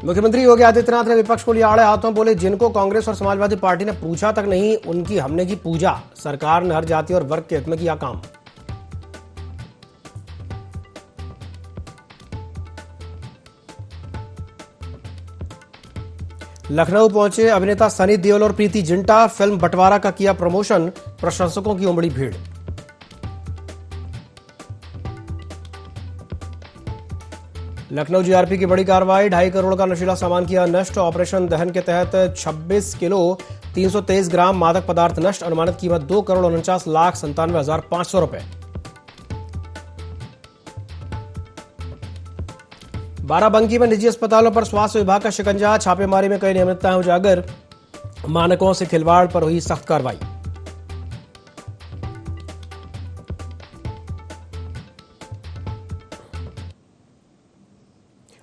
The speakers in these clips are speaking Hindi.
मुख्यमंत्री योगी आदित्यनाथ ने विपक्ष को लिया आड़े हाथों, बोले जिनको कांग्रेस और समाजवादी पार्टी ने पूछा तक नहीं, उनकी हमने की पूजा। सरकार ने हर जाति और वर्ग के हित में किया काम। लखनऊ पहुंचे अभिनेता सनी देओल और प्रीति जिंटा, फिल्म बंटवारा का किया प्रमोशन, प्रशंसकों की उमड़ी भीड़। लखनऊ जीआरपी की बड़ी कार्रवाई, 2.5 करोड़ का नशीला सामान किया नष्ट। ऑपरेशन दहन के तहत 26 किलो 323 ग्राम मादक पदार्थ नष्ट। अनुमानित कीमत 2,49,97,500 रुपए। बाराबंकी में निजी अस्पतालों पर स्वास्थ्य विभाग का शिकंजा, छापेमारी में कई अनियमितताएं उजागर। मानकों से खिलवाड़ पर हुई सख्त कार्रवाई।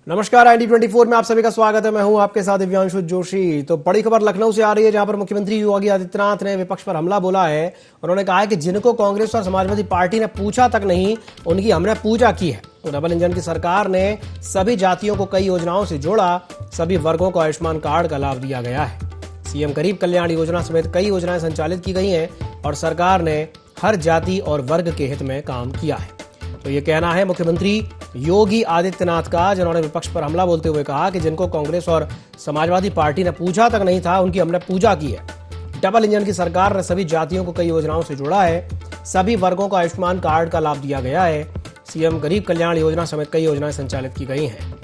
नमस्कार, ID24 में आप सभी का स्वागत है। मैं हूं आपके साथ दिव्यांशु जोशी। तो बड़ी खबर लखनऊ से आ रही है, जहां पर मुख्यमंत्री योगी आदित्यनाथ ने विपक्ष पर हमला बोला है। उन्होंने कहा है कि जिनको कांग्रेस और समाजवादी पार्टी ने पूछा तक नहीं, उनकी हमने पूजा की है। डबल इंजन की सरकार ने सभी जातियों को कई योजनाओं से जोड़ा, सभी वर्गों को आयुष्मान कार्ड का लाभ दिया गया है। सीएम गरीब कल्याण योजना समेत कई योजनाएं संचालित की गई हैं और सरकार ने हर जाति और वर्ग के हित में काम किया है। तो ये कहना है मुख्यमंत्री योगी आदित्यनाथ का, जिन्होंने विपक्ष पर हमला बोलते हुए कहा कि जिनको कांग्रेस और समाजवादी पार्टी ने पूछा तक नहीं था, उनकी हमने पूजा की है। डबल इंजन की सरकार ने सभी जातियों को कई योजनाओं से जोड़ा है, सभी वर्गों को आयुष्मान कार्ड का लाभ दिया गया है। सीएम गरीब कल्याण योजना समेत कई योजनाएं संचालित की गई हैं।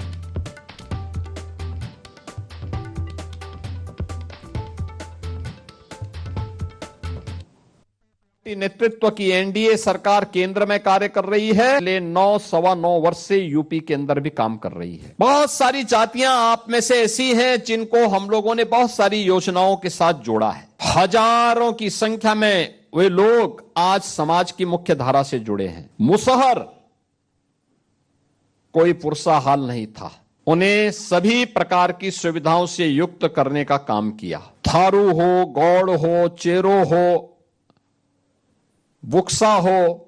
नेतृत्व की एनडीए सरकार केंद्र में कार्य कर रही है। 9-9.25 वर्ष से यूपी के अंदर भी काम कर रही है। बहुत सारी जातियां आप में से ऐसी हैं जिनको हम लोगों ने बहुत सारी योजनाओं के साथ जोड़ा है। हजारों की संख्या में वे लोग आज समाज की मुख्य धारा से जुड़े हैं। मुसहर कोई पुरसा हाल नहीं था, उन्हें सभी प्रकार की सुविधाओं से युक्त करने का काम किया। थारू हो, गौड़ हो, चेरो हो, बुक्सा हो,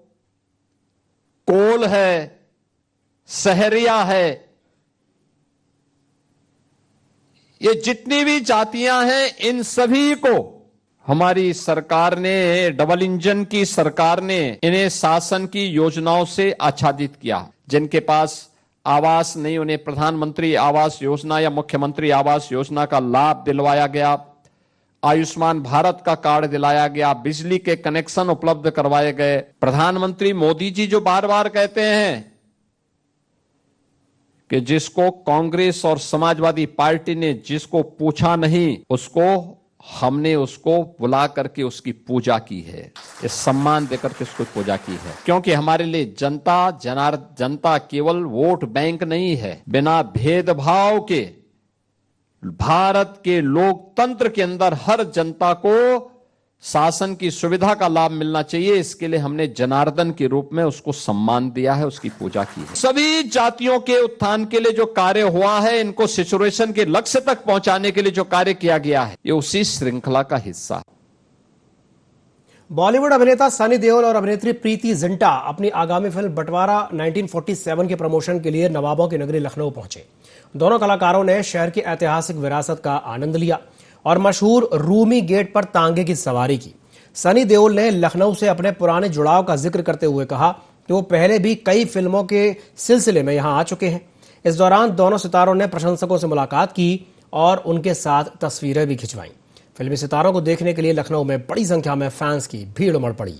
कोल है, सहरिया है, ये जितनी भी जातियां हैं, इन सभी को हमारी सरकार ने, डबल इंजन की सरकार ने इन्हें शासन की योजनाओं से आच्छादित किया। जिनके पास आवास नहीं, उन्हें प्रधानमंत्री आवास योजना या मुख्यमंत्री आवास योजना का लाभ दिलवाया गया। आयुष्मान भारत का कार्ड दिलाया गया, बिजली के कनेक्शन उपलब्ध करवाए गए। प्रधानमंत्री मोदी जी जो बार बार कहते हैं कि जिसको कांग्रेस और समाजवादी पार्टी ने जिसको पूछा नहीं, हमने उसको बुला करके उसकी पूजा की है, इस सम्मान देकर के उसको पूजा की है। क्योंकि हमारे लिए जनता केवल वोट बैंक नहीं है। बिना भेदभाव के भारत के लोकतंत्र के अंदर हर जनता को शासन की सुविधा का लाभ मिलना चाहिए। इसके लिए हमने जनार्दन के रूप में उसको सम्मान दिया है, उसकी पूजा की है। सभी जातियों के उत्थान के लिए जो कार्य हुआ है, इनको सिचुएशन के लक्ष्य तक पहुंचाने के लिए जो कार्य किया गया है, ये उसी श्रृंखला का हिस्सा है। बॉलीवुड अभिनेता सनी देओल और अभिनेत्री प्रीति जिंटा अपनी आगामी फिल्म बंटवारा 1947 के प्रमोशन के लिए नवाबों की नगरी लखनऊ पहुंचे। दोनों कलाकारों ने शहर की ऐतिहासिक विरासत का आनंद लिया और मशहूर रूमी गेट पर तांगे की सवारी की। सनी देओल ने लखनऊ से अपने पुराने जुड़ाव का जिक्र करते हुए कहा कि वो पहले भी कई फिल्मों के सिलसिले में यहां आ चुके हैं। इस दौरान दोनों सितारों ने प्रशंसकों से मुलाकात की और उनके साथ तस्वीरें भी खिंचवाईं। फिल्मी सितारों को देखने के लिए लखनऊ में बड़ी संख्या में फैंस की भीड़ उमड़ पड़ी।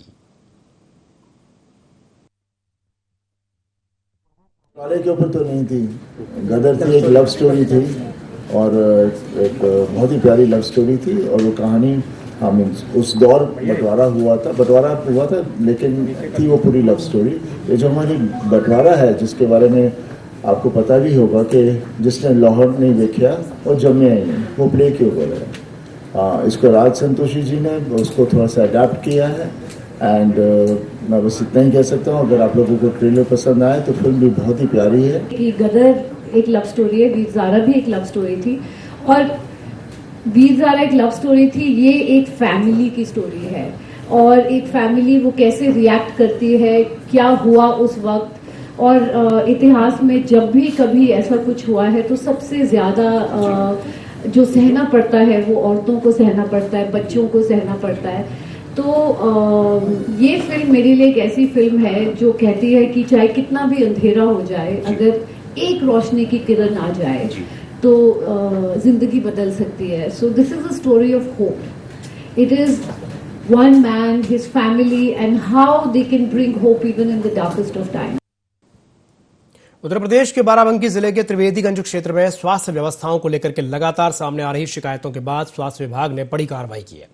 काले के ऊपर तो नहीं थी, गदर थी, एक लव स्टोरी थी और एक बहुत ही प्यारी लव स्टोरी थी। और वो कहानी उस दौर बंटवारा हुआ था, लेकिन थी वो पूरी लव स्टोरी। ये जो हमारी बंटवारा है, जिसके बारे में आपको पता भी होगा कि जिसने लाहौर नहीं देखा और जमे आई नहीं, वो प्ले के ऊपर है। इसको राज संतोषी जी ने उसको थोड़ा सा अडेप्ट किया है एंड मैं बस इतना ही कह सकता हूँ। अगर आप लोगों को ट्रेलर पसंद आए तो फिल्म भी बहुत ही प्यारी है। कि गदर एक लव स्टोरी है, वीर ज़ारा भी एक लव स्टोरी थी और वीर ज़ारा एक लव स्टोरी थी। ये एक फैमिली की स्टोरी है और एक फैमिली वो कैसे रिएक्ट करती है, क्या हुआ उस वक्त, और इतिहास में जब भी कभी ऐसा कुछ हुआ है तो सबसे ज़्यादा जो सहना पड़ता है वो औरतों को सहना पड़ता है, बच्चों को सहना पड़ता है। तो ये फिल्म मेरे लिए एक ऐसी फिल्म है जो कहती है कि चाहे कितना भी अंधेरा हो जाए, अगर एक रोशनी की किरण आ जाए तो जिंदगी बदल सकती है। So this is a story of hope. It is one man, his family, and how they can bring hope even in the darkest of times. Uttar Pradesh के बाराबंकी जिले के त्रिवेदीगंज क्षेत्र में स्वास्थ्य व्यवस्थाओं को लेकर के लगातार सामने आ रही शिकायतों के बाद स्वास्थ्य विभाग ने बड़ी कार्रवाई की है।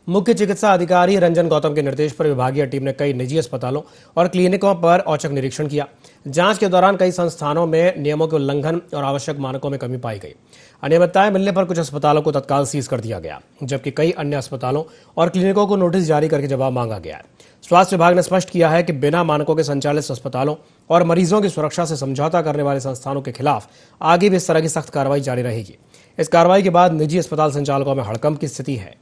मुख्य चिकित्सा अधिकारी रंजन गौतम के निर्देश पर विभागीय टीम ने कई निजी अस्पतालों और क्लिनिकों पर औचक निरीक्षण किया। जांच के दौरान कई संस्थानों में नियमों के उल्लंघन और आवश्यक मानकों में कमी पाई गई। अनियमितताएं मिलने पर कुछ अस्पतालों को तत्काल सीज कर दिया गया, जबकि कई अन्य अस्पतालों और क्लिनिकों को नोटिस जारी करके जवाब मांगा गया है। स्वास्थ्य विभाग ने स्पष्ट किया है कि बिना मानकों के संचालित अस्पतालों और मरीजों की सुरक्षा से समझौता करने वाले संस्थानों के खिलाफ आगे भी इस तरह की सख्त कार्रवाई जारी रहेगी। इस कार्रवाई के बाद निजी अस्पताल संचालकों में हड़कंप की स्थिति है।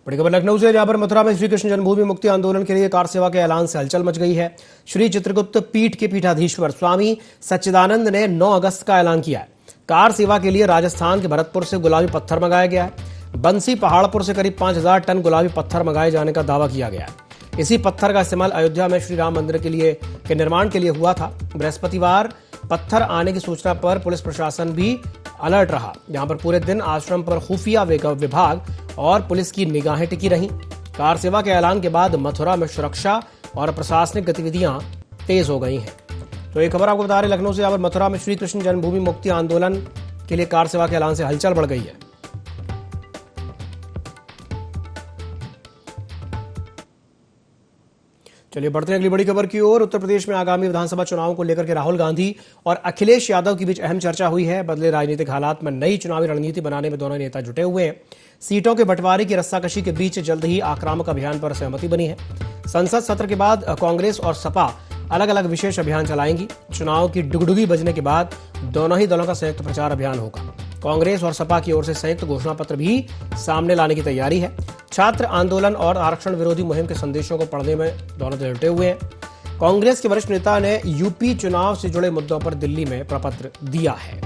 बड़ी खबर लखनऊ से, जहां पर मथुरा में श्री कृष्ण जन्मभूमि मुक्ति आंदोलन के लिए कार सेवा के ऐलान से हलचल मच गई है। श्री चित्रगुप्त पीठ के पीठाधीश्वर स्वामी सच्चिदानंद ने 9 अगस्त का ऐलान किया है। कार सेवा के लिए राजस्थान के भरतपुर से गुलाबी पत्थर मंगाया गया है। बंसी पहाड़पुर से करीब 5000 टन गुलाबी पत्थर मंगाए जाने का दावा किया गया है। इसी पत्थर का इस्तेमाल अयोध्या में श्री राम मंदिर के निर्माण के लिए हुआ था। बृहस्पतिवार पत्थर आने की सूचना पर पुलिस प्रशासन भी अलर्ट रहा, जहां पर पूरे दिन आश्रम पर खुफिया विभाग और पुलिस की निगाहें टिकी रहीं। कार सेवा के ऐलान के बाद मथुरा में सुरक्षा और प्रशासनिक गतिविधियां तेज हो गई हैं। तो एक खबर आपको बता रहे लखनऊ से, यहाँ पर मथुरा में श्री कृष्ण जन्मभूमि मुक्ति आंदोलन के लिए कार सेवा के ऐलान से हलचल बढ़ गई है। चलिए बढ़ते हैं अगली बड़ी खबर की ओर। उत्तर प्रदेश में आगामी विधानसभा चुनावों को लेकर के राहुल गांधी और अखिलेश यादव के बीच अहम चर्चा हुई है। बदले राजनीतिक हालात में नई चुनावी रणनीति बनाने में दोनों नेता जुटे हुए हैं। सीटों के बंटवारे की रस्साकशी के बीच जल्द ही आक्रामक अभियान पर सहमति बनी है। संसद सत्र के बाद कांग्रेस और सपा अलग अलग विशेष अभियान चलाएंगी। चुनाव की डुगडुगी बजने के बाद दोनों ही दलों का संयुक्त प्रचार अभियान होगा। कांग्रेस और सपा की ओर से संयुक्त घोषणा पत्र भी सामने लाने की तैयारी है। छात्र आंदोलन और आरक्षण विरोधी मुहिम के संदेशों को पढ़ने में दोनों जुटे हुए हैं। कांग्रेस के वरिष्ठ नेता ने यूपी चुनाव से जुड़े मुद्दों पर दिल्ली में प्रपत्र दिया है।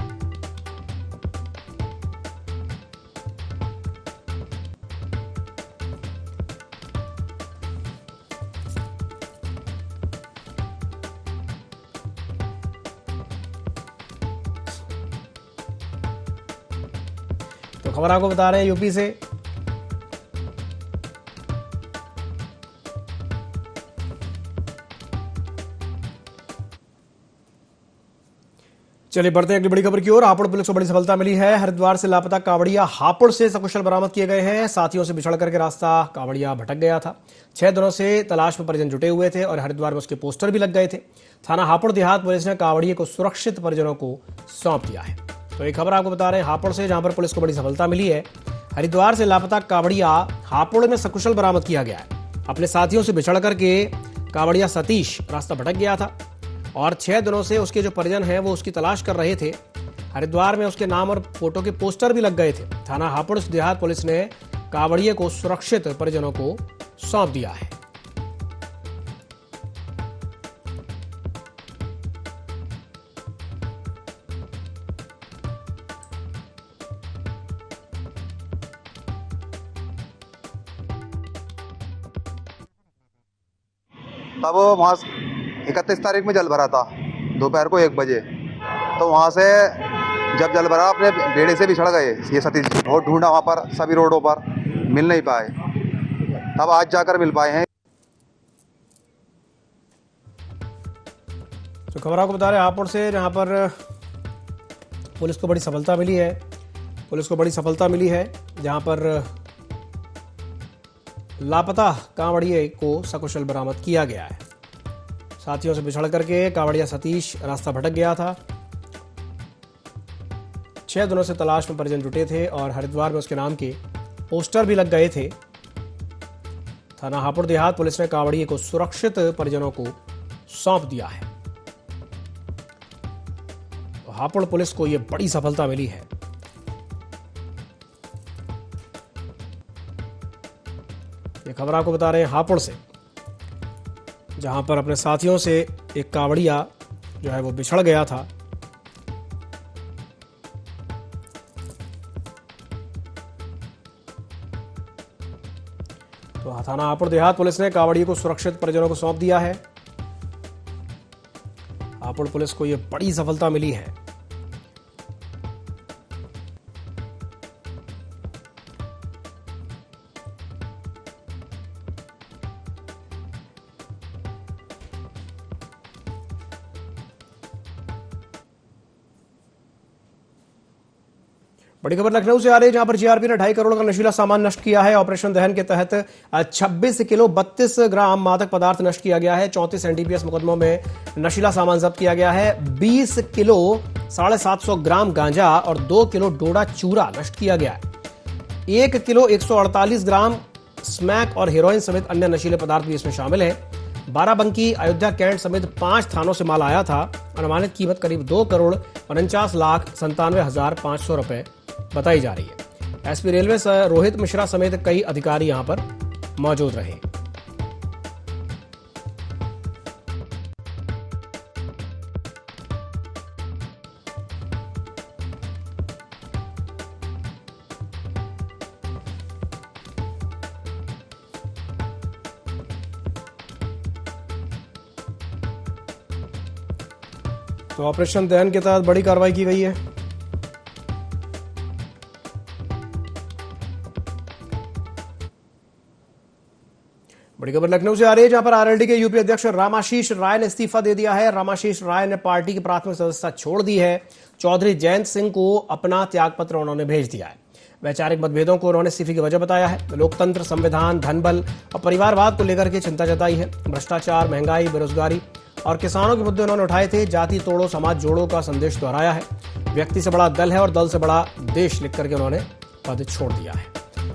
तो खबर आपको बता रहे हैं यूपी से। चलिए बढ़ते हैं अगली बड़ी खबर की ओर। हापुड़ पुलिस को बड़ी सफलता मिली है। हरिद्वार से लापता कावड़िया हापुड़ से सकुशल बरामद किए गए हैं। साथियों से बिछड़ करके रास्ता कावड़िया भटक गया था। 6 दिनों से तलाश में परिजन जुटे हुए थे और हरिद्वार में उसके पोस्टर भी लग गए थे। थाना हापुड़ देहात पुलिस ने कावड़िए को सुरक्षित परिजनों को सौंप दिया है। तो एक खबर आपको बता रहे हैं हापुड़ से, जहां पर पुलिस को बड़ी सफलता मिली है। हरिद्वार से लापता कावड़िया हापुड़ में सकुशल बरामद किया गया है। अपने साथियों से बिछड़ करके कावड़िया सतीश रास्ता भटक गया था और 6 दिनों से उसके जो परिजन हैं वो उसकी तलाश कर रहे थे। हरिद्वार में उसके नाम और फोटो के पोस्टर भी लग गए थे। थाना हापुड़ देहात पुलिस ने कावड़िए को सुरक्षित परिजनों को सौंप दिया है। तब वहाँ 31 तारीख में जल भरा था दोपहर को 1 बजे। तो वहाँ से जब जल भरा अपने बेड़े से भी चढ़ गए ये सतीश। बहुत ढूंढा वहाँ पर सभी रोडों पर, मिल नहीं पाए। तब आज जाकर मिल पाए हैं। तो खबर आपको बता रहे हैं हापुड़ से, जहाँ पर पुलिस को बड़ी सफलता मिली है। पुलिस को बड़ी सफलता मिली है जहाँ पर लापता कांवड़िए को सकुशल बरामद किया गया है। साथियों से बिछड़ करके कांवड़िया सतीश रास्ता भटक गया था। 6 दिनों से तलाश में परिजन जुटे थे और हरिद्वार में उसके नाम के पोस्टर भी लग गए थे। थाना हापुड़ देहात पुलिस ने कांवड़िए को सुरक्षित परिजनों को सौंप दिया है। हापुड़ पुलिस को यह बड़ी सफलता मिली है। ये खबर आपको बता रहे हैं हापुड़ से, जहां पर अपने साथियों से एक कावड़िया जो है वो बिछड़ गया था। तो थाना हापुड़ देहात पुलिस ने कावड़िए को सुरक्षित परिजनों को सौंप दिया है। हापुड़ पुलिस को यह बड़ी सफलता मिली है। बड़ी खबर लखनऊ से आ रही है, जहां पर जीआरपी ने 2.5 करोड़ का नशीला सामान नष्ट किया है। ऑपरेशन दहन के तहत 26 किलो 32 ग्राम मादक पदार्थ नष्ट किया गया है। 34 एनडीपीएस मुकदमों में नशीला सामान जब्त किया गया है। 20 किलो 750 ग्राम गांजा और 2 किलो डोडा चूरा नष्ट किया गया है। 1 किलो 148 ग्राम स्मैक और हेरोइन समेत अन्य नशीले पदार्थ भी इसमें शामिल है। बाराबंकी, अयोध्या कैंट समेत 5 थानों से माल आया था। अनुमानित कीमत करीब 2 करोड़ 49,97,500 रुपए बताई जा रही है। एसपी रेलवे रोहित मिश्रा समेत कई अधिकारी यहां पर मौजूद रहे। तो ऑपरेशन दहन के तहत बड़ी कार्रवाई की गई है। बड़ी खबर लखनऊ से आ रही है, जहां पर आरएलडी के यूपी अध्यक्ष रामाशीष राय ने इस्तीफा दे दिया है। रामाशीष राय ने पार्टी की प्राथमिक सदस्यता छोड़ दी है। चौधरी जयंत सिंह को अपना त्यागपत्र उन्होंने भेज दिया है। वैचारिक मतभेदों को उन्होंने इस्तीफे की वजह बताया है। लोकतंत्र, संविधान, धनबल और परिवारवाद को लेकर के चिंता जताई है। भ्रष्टाचार, महंगाई, बेरोजगारी और किसानों के मुद्दे उन्होंने उठाए थे। जाति तोड़ो समाज जोड़ो का संदेश दोहराया है। व्यक्ति से बड़ा दल है और दल से बड़ा देश लिख करके उन्होंने पद छोड़ दिया है।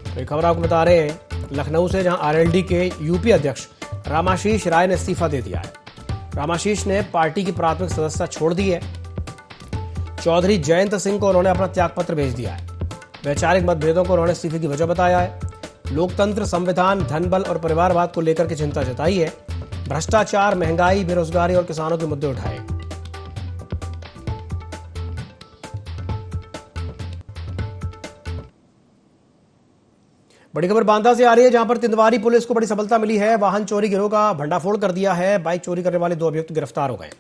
तो ये खबर आपको बता रहे हैं लखनऊ से, जहां आरएलडी के यूपी अध्यक्ष रामाशीष राय ने इस्तीफा दे दिया है। रामाशीष ने पार्टी की प्राथमिक सदस्यता छोड़ दी है। चौधरी जयंत सिंह को उन्होंने अपना त्यागपत्र भेज दिया है। वैचारिक मतभेदों को उन्होंने इस्तीफे की वजह बताया है। लोकतंत्र, संविधान, धनबल और परिवारवाद को लेकर के चिंता जताई है। भ्रष्टाचार, महंगाई, बेरोजगारी और किसानों के मुद्दे उठाए। बड़ी खबर बांदा से आ रही है, जहां पर तिंदवारी पुलिस को बड़ी सफलता मिली है। वाहन चोरी गिरोह का भंडाफोड़ कर दिया है। बाइक चोरी करने वाले 2 अभियुक्त गिरफ्तार हो गए।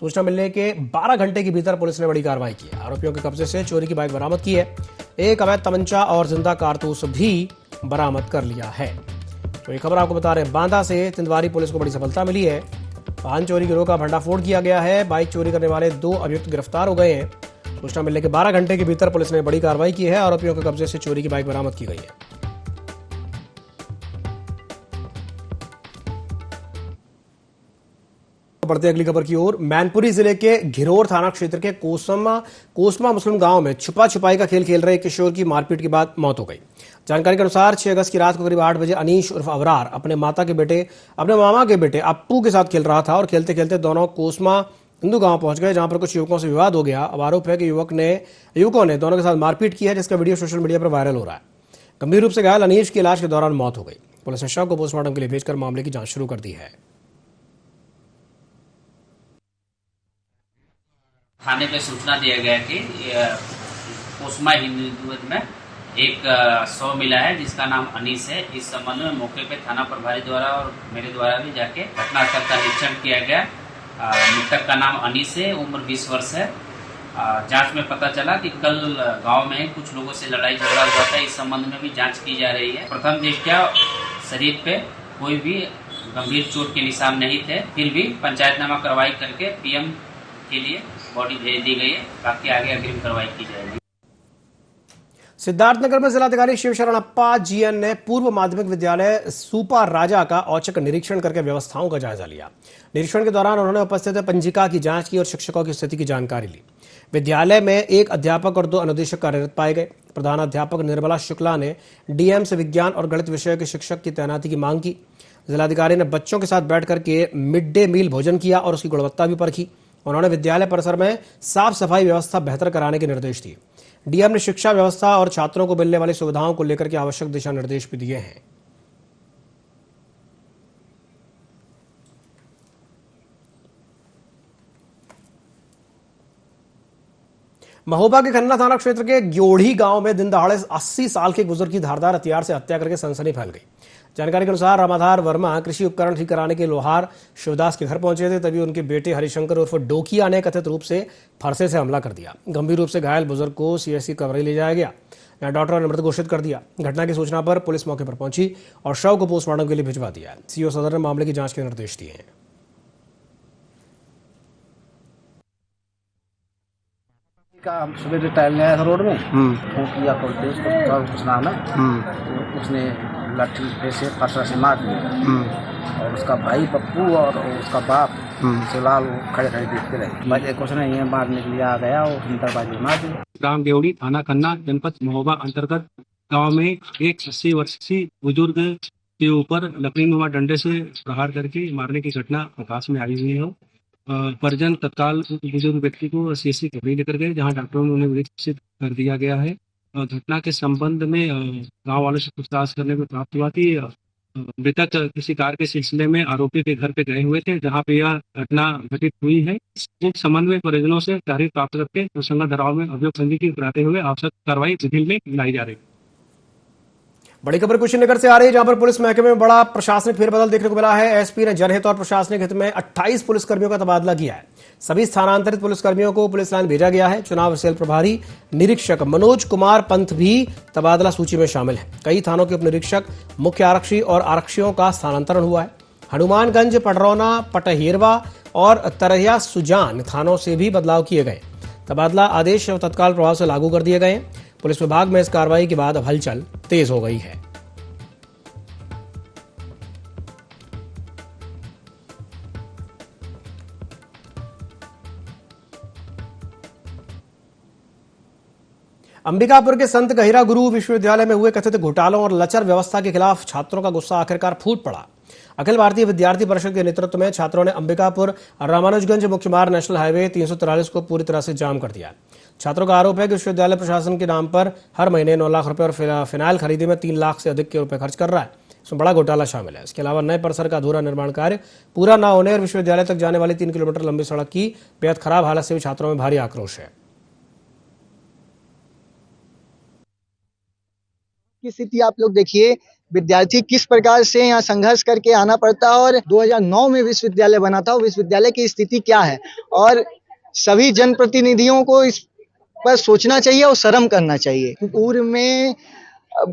सूचना मिलने के 12 घंटे के भीतर पुलिस ने बड़ी कार्रवाई की है। आरोपियों के कब्जे से चोरी की बाइक बरामद की है। एक अवैध तमंचा और जिंदा कारतूस भी बरामद कर लिया है। तो ये खबर आपको बता रहे हैं बांदा से, तिंदवारी पुलिस को बड़ी सफलता मिली है। वाहन चोरी गिरोह का भंडाफोड़ किया गया है। बाइक चोरी करने वाले 2 अभियुक्त गिरफ्तार हो गए हैं। सूचना मिलने के 12 घंटे के भीतर पुलिस ने बड़ी कार्रवाई की है। आरोपियों के कब्जे से चोरी की बाइक बरामद की गई है। बढ़ते अगली खबर की ओर, मैनपुरी जिले के घिरोर थाना क्षेत्र के कोसमा मुस्लिम गांव में छुपा छुपाई का खेल खेल रहे एक किशोर की मारपीट के बाद मौत हो गई। जानकारी के अनुसार 6 अगस्त की रात को करीब 8 बजे अनीश उर्फ अवरार अपने मामा के बेटे अप्पू के साथ खेल रहा था और खेलते खेलते दोनों कोसमा हिंदू गांव पहुंच गए, जहां पर कुछ युवकों से विवाद हो गया। अब आरोप है कि युवकों ने दोनों के साथ मारपीट की है, जिसका वीडियो सोशल मीडिया पर वायरल हो रहा है। गंभीर रूप से घायल अनीश की इलाज के दौरान मौत हो गई। पुलिस ने शव को पोस्टमार्टम के लिए भेजकर मामले की जांच शुरू कर दी है। थाने पे सूचना दिया गया कि कोसमा हिंदू में एक शव मिला है जिसका नाम अनीस है। इस संबंध में मौके पे थाना प्रभारी द्वारा और मेरे द्वारा भी जाके घटनास्थल का निरीक्षण किया गया। मृतक का नाम अनीस है, उम्र 20 वर्ष है। जांच में पता चला कि कल गांव में कुछ लोगों से लड़ाई झगड़ा हुआ था। इस संबंध में भी जांच की जा रही है। प्रथम दृष्टया शरीर पे कोई भी गंभीर चोट के निशान नहीं थे, फिर भी पंचायतनामा कार्रवाई करके पीएम के लिए बॉडी भेज दी गई है। बाकी आगे अग्रिम कार्रवाई की जाएगी। सिद्धार्थनगर में जिलाधिकारी शिवशरणप्पा जीएन ने पूर्व माध्यमिक विद्यालय सुपा राजा का औचक निरीक्षण करके व्यवस्थाओं का जायजा लिया। निरीक्षण के दौरान उन्होंने उपस्थित पंजिका की जांच की और शिक्षकों की स्थिति की जानकारी ली। विद्यालय में 1 अध्यापक और 2 अनुदेशक कार्यरत पाए गए। प्रधान अध्यापक निर्मला शुक्ला ने डीएम से विज्ञान और गणित विषय के शिक्षक की तैनाती की मांग की। जिलाधिकारी ने बच्चों के साथ बैठ करके मिड डे मील भोजन किया और उसकी गुणवत्ता भी परखी। उन्होंने विद्यालय परिसर में साफ सफाई व्यवस्था बेहतर कराने के निर्देश दिए। डीएम ने शिक्षा व्यवस्था और छात्रों को मिलने वाली सुविधाओं को लेकर के आवश्यक दिशा निर्देश भी दिए हैं। महोबा के खन्ना थाना क्षेत्र के ग्योढ़ी गांव में दिन दहाड़े 80 साल के एक बुजुर्ग की धारदार हथियार से हत्या करके सनसनी फैल गई। जानकारी के अनुसार रामाधार वर्मा कृषि उपकरण ठीक कराने के लोहार शिवदास के घर पहुंचे थे, तभी उनके बेटे हरिशंकर उर्फ डोकिया ने कथित रूप से फरसे से हमला कर दिया। गंभीर रूप से घायल बुजुर्ग को सीएचसी कवरई ले जाया गया। यहाँ डॉक्टरों ने मृत घोषित कर दिया। घटना की सूचना पर पुलिस मौके पर पहुंची और शव को पोस्टमार्टम के लिए भिजवा दिया। सीओ सदर ने मामले की जांच के निर्देश दिए हैं। का हम सुबह टहलने आया था रोड में, फोन किया खोलते उसको कुछ नाम है, तो उसने लाठी से फरसा से मार दिया और उसका भाई पप्पू और उसका बाप फिलहाल वो खड़े खड़े देखते रहे। भाई कुछ नहीं है, मारने के लिए आ गया और दरवाजे मार दिया। ग्राम ग्योढ़ी, थाना खन्ना, जनपद महोबा अंतर्गत गांव में एक 80 वर्षीय बुजुर्ग के ऊपर लकड़ी नुमा डंडे से प्रहार करके मारने की घटना प्रकाश में आई हुई है। परिजन तत्काल बुजुर्ग व्यक्ति को सीएचसी कवरई लेकर गए, जहां डॉक्टरों ने उन्हें विकसित कर दिया गया है। घटना के संबंध में गांव वालों से पूछताछ करने को प्राप्त हुआ कि मृतक किसी कार्य के सिलसिले में आरोपी के घर पे गए हुए थे, जहां पे यह घटना घटित हुई है। इस संबंध में परिजनों से तहरीर प्राप्त करके अनुसंधान धाराओं में अभियोग पंजीकृत कराते हुए आवश्यक कार्रवाई विधि में लाई जा रही है। बड़ी खबर कुशीनगर से आ रही है, जहां पर पुलिस महकमे में बड़ा प्रशासनिक फेरबदल देखने को मिला है। एसपी ने जनहित और प्रशासनिक हित में 28 पुलिसकर्मियों का तबादला किया है। सभी स्थानांतरित पुलिसकर्मियों को पुलिस लाइन भेजा गया है। चुनाव सेल प्रभारी निरीक्षक मनोज कुमार पंत भी तबादला सूची में शामिल है। कई थानों के उप निरीक्षक, मुख्य आरक्षी और आरक्षियों का स्थानांतरण हुआ है। हनुमानगंज, पडरौना, पटहेरवा और तरहिया सुजान थानों से भी बदलाव किए गए। तबादला आदेश तत्काल प्रभाव से लागू कर दिए गए। पुलिस विभाग में इस कार्रवाई के बाद अब हलचल तेज हो गई है। अंबिकापुर के संत गहिरा गुरु विश्वविद्यालय में हुए कथित घोटालों और लचर व्यवस्था के खिलाफ छात्रों का गुस्सा आखिरकार फूट पड़ा। अखिल भारतीय विद्यार्थी परिषद के नेतृत्व में छात्रों ने अंबिकापुर रामानुजगंज मुख्य मार्ग नेशनल हाईवे 343 को पूरी तरह से जाम कर दिया। छात्रों का आरोप है कि विश्वविद्यालय प्रशासन के नाम पर हर महीने 9 लाख रुपए और फिनाइल खरीदी में 3 लाख से अधिक के रुपए खर्च कर रहा है। इसमें बड़ा घोटाला शामिल है। इसके अलावा नए परिसर का अधूरा निर्माण कार्य पूरा न होने और विश्वविद्यालय तक जाने वाली 3 किलोमीटर लंबी सड़क की बेहद खराब हालत से भी छात्रों में भारी आक्रोश है। की स्थिति आप लोग देखिए, विद्यार्थी किस प्रकार से यहाँ संघर्ष करके आना पड़ता है और 2009 में विश्वविद्यालय बना था। विश्वविद्यालय की स्थिति क्या है और सभी जनप्रतिनिधियों को इस पर सोचना चाहिए और शर्म करना चाहिए। पूर्व में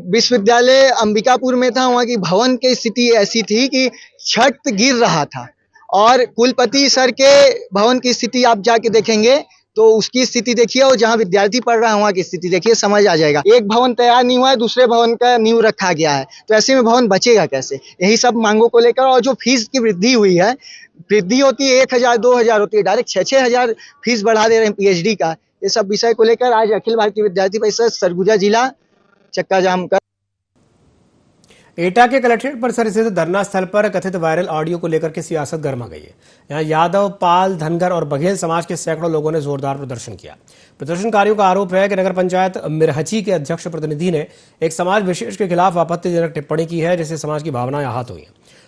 विश्वविद्यालय अंबिकापुर में था, वहाँ की भवन की स्थिति ऐसी थी कि छत गिर रहा था और कुलपति सर के भवन की स्थिति आप जाके देखेंगे तो उसकी स्थिति देखिए और जहाँ विद्यार्थी पढ़ रहा है वहाँ की स्थिति देखिए, समझ आ जाएगा। एक भवन तैयार नहीं हुआ है, दूसरे भवन का नींव रखा गया है, तो ऐसे में भवन बचेगा कैसे? यही सब मांगों को लेकर और जो फीस की वृद्धि हुई है, वृद्धि होती है 1,000 2,000 होती है, डायरेक्ट 6-6 हजार फीस बढ़ा दे रहे हैं पीएचडी का। ये सब विषय को लेकर आज अखिल भारतीय विद्यार्थी परिषद सरगुजा जिला चक्का जाम कर एटा के कलेक्ट्रेट परिसर स्थित धरना स्थल पर कथित वायरल ऑडियो को लेकर के सियासत गर्मा गई है। यहाँ यादव, पाल, धनगर और बघेल समाज के सैकड़ों लोगों ने जोरदार प्रदर्शन किया। प्रदर्शनकारियों का आरोप है कि नगर पंचायत मिरहची के अध्यक्ष प्रतिनिधि ने एक समाज विशेष के खिलाफ आपत्तिजनक टिप्पणी की है, जिससे समाज की भावनाएं आहत हुई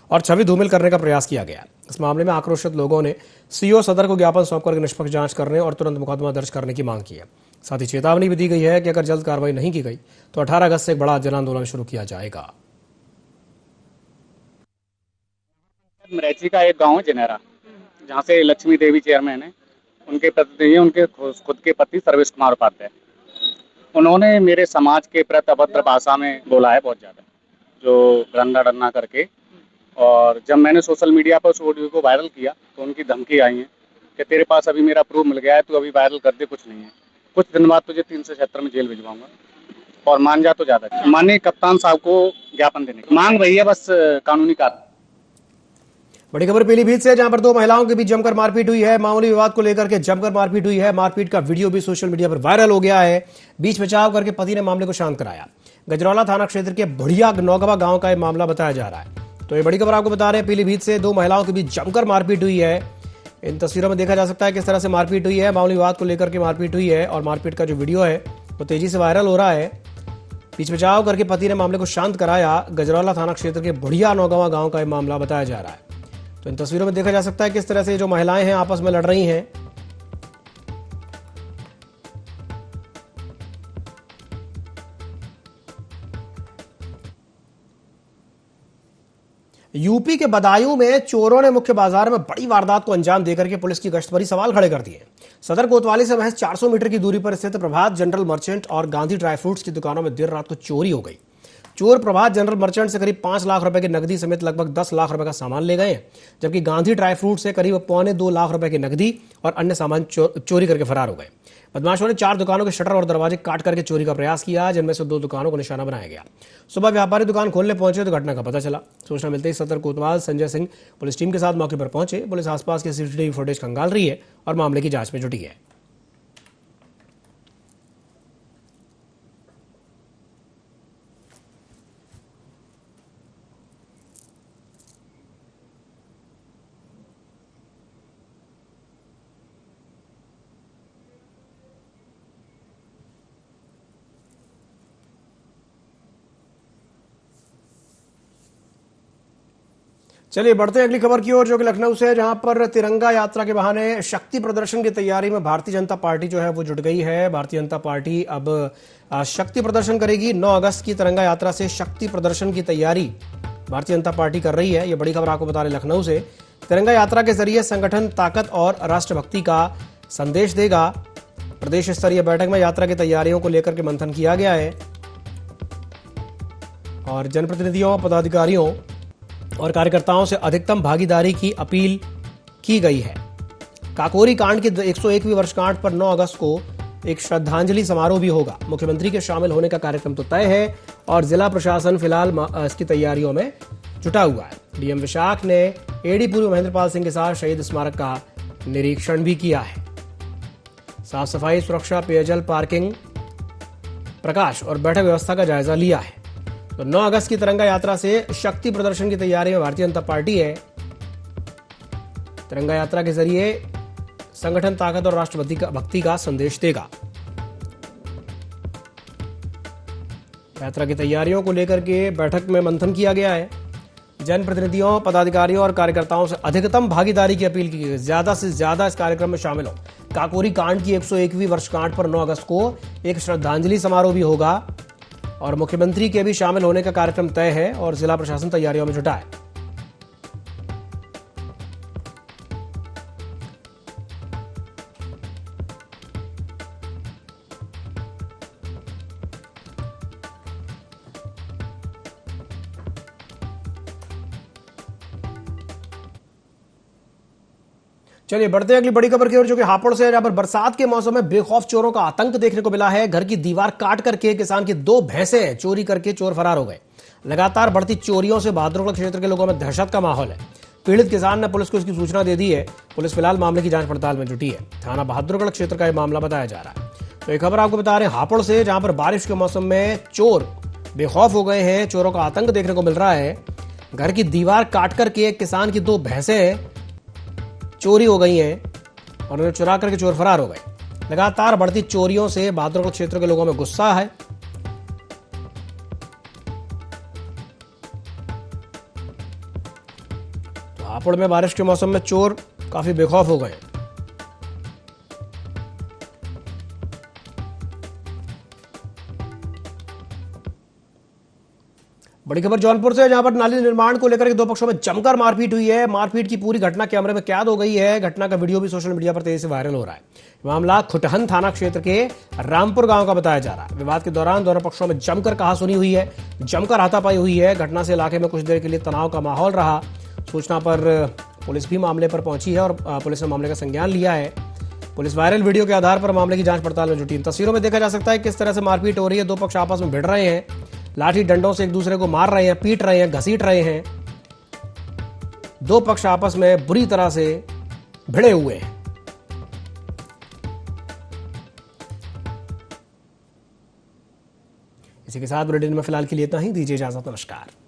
और छवि धूमिल करने का प्रयास किया गया। इस मामले में आक्रोशित लोगों ने सीओ सदर को ज्ञापन सौंपकर निष्पक्ष जांच करने और तुरंत मुकदमा दर्ज करने की मांग की है। साथ ही चेतावनी भी दी गई है कि अगर जल्द कार्रवाई नहीं की गई तो 18 अगस्त से एक बड़ा जन आंदोलन शुरू किया जाएगा। मिरहची का एक गांव है जिनेरा, जहां से लक्ष्मी देवी चेयरमैन है। उनके प्रतिनिधि उनके खुद के पति सर्वेश कुमार उपाध्याय, उन्होंने मेरे समाज के प्रति अभद्र भाषा में बोला है बहुत ज़्यादा, जो रन्ना डन्ना करके। और जब मैंने सोशल मीडिया पर उस ऑडियो को वायरल किया तो उनकी धमकी आई है कि तेरे पास अभी मेरा प्रूफ मिल गया है, तू अभी वायरल कर दे, कुछ नहीं है, कुछ दिन बाद तुझे 376 में जेल भिजवाऊंगा और मान जा तो ज़्यादा। माननीय कप्तान साहब को ज्ञापन देने की मांग वही है, बस कानूनी कार्रवाई। बड़ी खबर पीलीभीत से, जहां पर 2 महिलाओं के बीच जमकर मारपीट हुई है। मामूली विवाद को लेकर के जमकर मारपीट हुई है। मारपीट का वीडियो भी सोशल मीडिया पर वायरल हो गया है। बीच बचाव करके पति ने मामले को शांत कराया। गजरौला थाना क्षेत्र के बढ़िया नौगवा गांव का यह मामला बताया जा रहा है। तो ये बड़ी खबर आपको बता रहे हैं, पीलीभीत से 2 महिलाओं के बीच जमकर मारपीट हुई है। इन तस्वीरों में देखा जा सकता है किस तरह से मारपीट हुई है। मामूली विवाद को लेकर के मारपीट हुई है और मारपीट का जो वीडियो है वो तेजी से वायरल हो रहा है। बीच बचाव करके पति ने मामले को शांत कराया। गजरौला थाना क्षेत्र के बढ़िया नौगवा गांव का यह मामला बताया जा रहा है। तो इन तस्वीरों में देखा जा सकता है किस तरह से जो महिलाएं हैं आपस में लड़ रही हैं। यूपी के बदायूं में चोरों ने मुख्य बाजार में बड़ी वारदात को अंजाम देकर के पुलिस की गश्त पर ही सवाल खड़े कर दिए। सदर कोतवाली से महज 400 मीटर की दूरी पर स्थित प्रभात जनरल मर्चेंट और गांधी ड्राई फ्रूट्स की दुकानों में देर रात को चोरी हो गई। चोर प्रभात जनरल मर्चेंट से करीब 5 लाख रुपए की नकदी समेत लगभग 10 लाख रुपए का सामान ले गए, जबकि गांधी ड्राई फ्रूट से करीब 2.25 लाख रुपए की नकदी और अन्य सामान चोरी करके फरार हो गए। बदमाशों ने 4 दुकानों के शटर और दरवाजे काट करके चोरी का प्रयास किया, जिनमें से 2 दुकानों को निशाना बनाया गया। सुबह व्यापारी दुकान खोलने पहुंचे तो घटना का पता चला। सूचना मिलते ही सदर कोतवाल संजय सिंह पुलिस टीम के साथ मौके पर पहुंचे। पुलिस आसपास के सीसीटीवी फुटेज खंगाल रही है और मामले की जांच में जुटी है। चलिए बढ़ते हैं अगली खबर की ओर, जो कि लखनऊ से है, जहां पर तिरंगा यात्रा के बहाने शक्ति प्रदर्शन की तैयारी में भारतीय जनता पार्टी जो है वो जुट गई है। भारतीय जनता पार्टी अब शक्ति प्रदर्शन करेगी। 9 अगस्त की तिरंगा यात्रा से शक्ति प्रदर्शन की तैयारी भारतीय जनता पार्टी कर रही है। ये बड़ी खबर आपको बता रहे लखनऊ से। तिरंगा यात्रा के जरिए संगठन ताकत और राष्ट्रभक्ति का संदेश देगा। प्रदेश स्तरीय बैठक में यात्रा की तैयारियों को लेकर के मंथन किया गया है और जनप्रतिनिधियों, पदाधिकारियों और कार्यकर्ताओं से अधिकतम भागीदारी की अपील की गई है। काकोरी कांड की 101वीं वर्षगांठ पर 9 अगस्त को एक श्रद्धांजलि समारोह भी होगा। मुख्यमंत्री के शामिल होने का कार्यक्रम तो तय है और जिला प्रशासन फिलहाल इसकी तैयारियों में जुटा हुआ है। डीएम विशाख ने एडी पूर्व महेंद्रपाल सिंह के साथ शहीद स्मारक का निरीक्षण भी किया है। साफ सफाई, सुरक्षा, पेयजल, पार्किंग, प्रकाश और बैठक व्यवस्था का जायजा लिया है। तो 9 अगस्त की तिरंगा यात्रा से शक्ति प्रदर्शन की तैयारी में भारतीय जनता पार्टी है। तिरंगा यात्रा के जरिए संगठन ताकत और राष्ट्रभक्ति का संदेश देगा। यात्रा की तैयारियों को लेकर के बैठक में मंथन किया गया है। जनप्रतिनिधियों, पदाधिकारियों और कार्यकर्ताओं से अधिकतम भागीदारी की अपील की गई। ज्यादा से ज्यादा इस कार्यक्रम में शामिल हो। काकोरी कांड की 101वीं वर्षगांठ पर 9 अगस्त को एक श्रद्धांजलि समारोह भी होगा और मुख्यमंत्री के भी शामिल होने का कार्यक्रम तय है और जिला प्रशासन तैयारियों में जुटा है। चलिए बढ़ते हैं अगली बड़ी खबर की ओर, जो कि हापुड़ से है, जहां पर बरसात के मौसम में बेखौफ चोरों का आतंक देखने को मिला है। घर की दीवार काट करके किसान की 2 भैंसें चोरी करके चोर फरार हो गए। लगातार बढ़ती चोरियों से बहादुरगढ़ क्षेत्र के लोगों में दहशत का माहौल है। पीड़ित किसान ने पुलिस को इसकी सूचना दे दी है। पुलिस फिलहाल मामले की जांच पड़ताल में जुटी है। थाना बहादुरगढ़ क्षेत्र का यह मामला बताया जा रहा है। तो एक खबर आपको बता रहे हैं हापुड़ से, जहां पर बारिश के मौसम में चोर बेखौफ हो गए हैं। चोरों का आतंक देखने को मिल रहा है। घर की दीवार काट करके किसान की 2 भैंसें चोरी हो गई हैं और उन्हें चुरा करके चोर फरार हो गए। लगातार बढ़ती चोरियों से बहादुरगढ़ क्षेत्र के लोगों में गुस्सा है। तो हापुड़ में बारिश के मौसम में चोर काफी बेखौफ हो गए। बड़ी खबर जौनपुर से, जहां पर नाली निर्माण को लेकर के 2 पक्षों में जमकर मारपीट हुई है। मारपीट की पूरी घटना कैमरे में कैद हो गई है। घटना का वीडियो भी सोशल मीडिया पर तेजी से वायरल हो रहा है। मामला खुटहन थाना क्षेत्र के रामपुर गांव का बताया जा रहा है। विवाद के दौरान दोनों पक्षों में जमकर कहासुनी हुई है, जमकर हाथापाई हुई है। घटना से इलाके में कुछ देर के लिए तनाव का माहौल रहा। सूचना पर पुलिस भी मामले पर पहुंची है और पुलिस ने मामले का संज्ञान लिया है। पुलिस वायरल वीडियो के आधार पर मामले की जांच पड़ताल में जुटी। तस्वीरों में देखा जा सकता है किस तरह से मारपीट हो रही है। 2 पक्ष आपस में भिड़ रहे हैं, लाठी डंडों से एक दूसरे को मार रहे हैं, पीट रहे हैं, घसीट रहे हैं। 2 पक्ष आपस में बुरी तरह से भिड़े हुए हैं। इसी के साथ बुलेटिन में फिलहाल के लिए इतना ही। दीजिए इजाजत, नमस्कार।